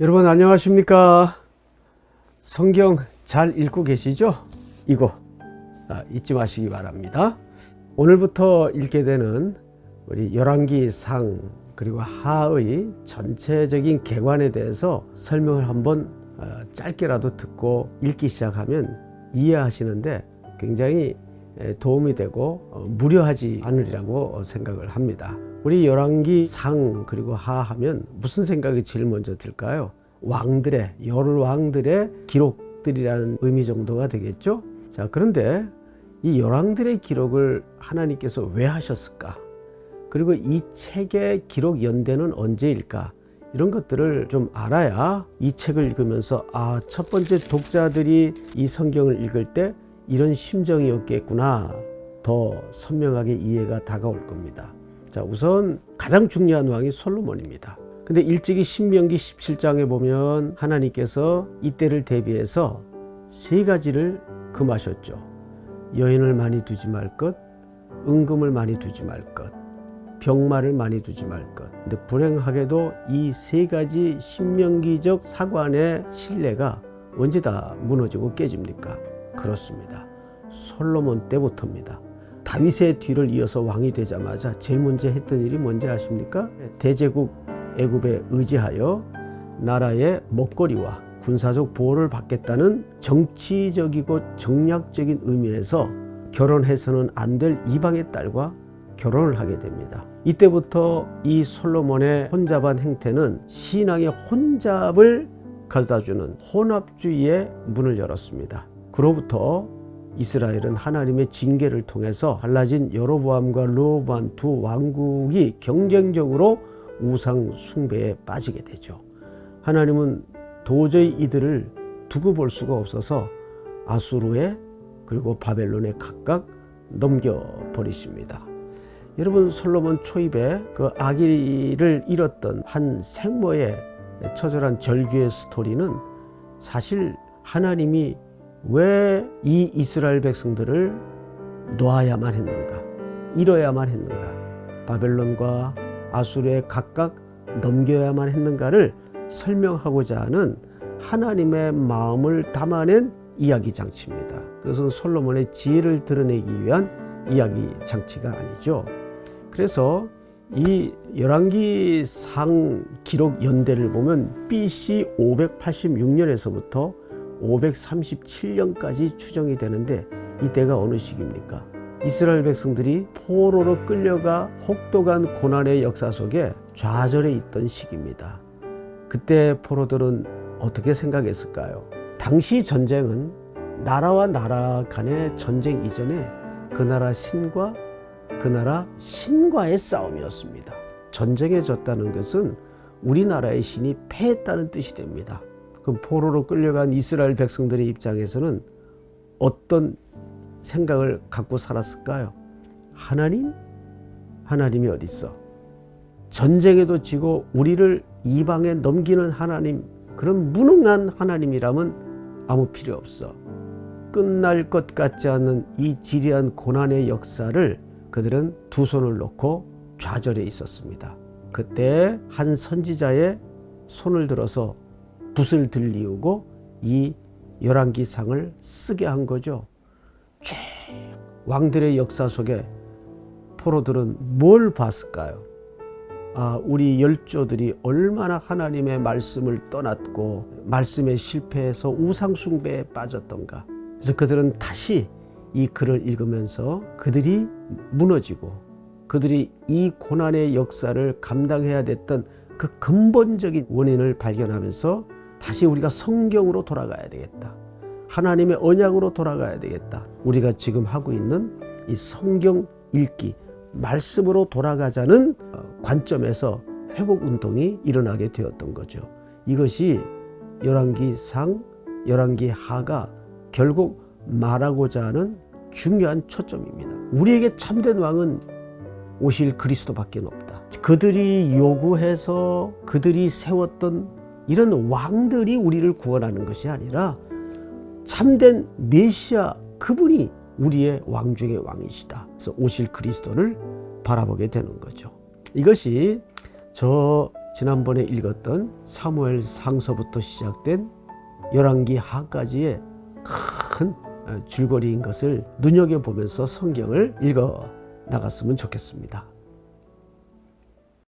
여러분 안녕하십니까? 성경 잘 읽고 계시죠? 이거 잊지 마시기 바랍니다. 오늘부터 읽게 되는 우리 열왕기상 그리고 하의 전체적인 개관에 대해서 설명을 한번 짧게라도 듣고 읽기 시작하면 이해하시는데 굉장히 도움이 되고 무료하지 않으리라고 생각을 합니다. 우리 열왕기상 그리고 하 하면 무슨 생각이 제일 먼저 들까요? 왕들의, 여러 왕들의 기록들이라는 의미 정도가 되겠죠? 자, 그런데 이 열왕들의 기록을 하나님께서 왜 하셨을까? 그리고 이 책의 기록 연대는 언제일까? 이런 것들을 좀 알아야 이 책을 읽으면서 첫 번째 독자들이 이 성경을 읽을 때 이런 심정이었겠구나, 더 선명하게 이해가 다가올 겁니다. 자, 우선 가장 중요한 왕이 솔로몬입니다. 근데 일찍이 신명기 17장에 보면 하나님께서 이때를 대비해서 세 가지를 금하셨죠. 여인을 많이 두지 말 것, 은금을 많이 두지 말 것, 병마를 많이 두지 말 것. 근데 불행하게도 이 세 가지 신명기적 사관의 신뢰가 언제 다 무너지고 깨집니까? 그렇습니다. 솔로몬 때부터입니다. 다윗의 뒤를 이어서 왕이 되자마자 제일 먼저 했던 일이 뭔지 아십니까? 대제국 애굽에 의지하여 나라의 먹거리와 군사적 보호를 받겠다는 정치적이고 정략적인 의미에서 결혼해서는 안 될 이방의 딸과 결혼을 하게 됩니다. 이때부터 이 솔로몬의 혼잡한 행태는 신앙의 혼잡을 가져다주는 혼합주의의 문을 열었습니다. 그로부터 이스라엘은 하나님의 징계를 통해서 갈라진 여로보암과 르호보암 두 왕국이 경쟁적으로 우상 숭배에 빠지게 되죠. 하나님은 도저히 이들을 두고 볼 수가 없어서 아수르에 그리고 바벨론에 각각 넘겨버리십니다. 여러분, 솔로몬 초입에 그 아기를 잃었던 한 생모의 처절한 절규의 스토리는 사실 하나님이 왜 이 이스라엘 백성들을 놓아야만 했는가, 잃어야만 했는가, 바벨론과 아수르에 각각 넘겨야만 했는가를 설명하고자 하는 하나님의 마음을 담아낸 이야기 장치입니다. 그것은 솔로몬의 지혜를 드러내기 위한 이야기 장치가 아니죠. 그래서 이 열왕기상 기록 연대를 보면 BC 586년에서부터 537년까지 추정이 되는데 이때가 어느 시기입니까? 이스라엘 백성들이 포로로 끌려가 혹독한 고난의 역사 속에 좌절해 있던 시기입니다. 그때 포로들은 어떻게 생각했을까요? 당시 전쟁은 나라와 나라 간의 전쟁 이전에 그 나라 신과 그 나라 신과의 싸움이었습니다. 전쟁에 졌다는 것은 우리나라의 신이 패했다는 뜻이 됩니다. 그럼 포로로 끌려간 이스라엘 백성들의 입장에서는 어떤 생각을 갖고 살았을까요? 하나님이 어디 있어? 전쟁에도 지고 우리를 이방에 넘기는 하나님, 그런 무능한 하나님이라면 아무 필요 없어. 끝날 것 같지 않은 이 지리한 고난의 역사를 그들은 두 손을 놓고 좌절해 있었습니다. 그때 한 선지자의 손을 들어서 붓을 들이우고 이 열왕기상을 쓰게 한 거죠. 쭉 왕들의 역사 속에 포로들은 뭘 봤을까요? 우리 열조들이 얼마나 하나님의 말씀을 떠났고 말씀에 실패해서 우상 숭배에 빠졌던가. 그래서 그들은 다시 이 글을 읽으면서 그들이 무너지고 그들이 이 고난의 역사를 감당해야 됐던 그 근본적인 원인을 발견하면서 다시 우리가 성경으로 돌아가야 되겠다. 하나님의 언약으로 돌아가야 되겠다. 우리가 지금 하고 있는 이 성경 읽기, 말씀으로 돌아가자는 관점에서 회복운동이 일어나게 되었던 거죠. 이것이 열왕기상, 열왕기하가 결국 말하고자 하는 중요한 초점입니다. 우리에게 참된 왕은 오실 그리스도밖에 없다. 그들이 요구해서 그들이 세웠던 이런 왕들이 우리를 구원하는 것이 아니라 참된 메시아, 그분이 우리의 왕 중의 왕이시다. 그래서 오실 그리스도를 바라보게 되는 거죠. 이것이 저 지난번에 읽었던 사무엘 상서부터 시작된 열왕기 하까지의 큰 줄거리인 것을 눈여겨보면서 성경을 읽어 나갔으면 좋겠습니다.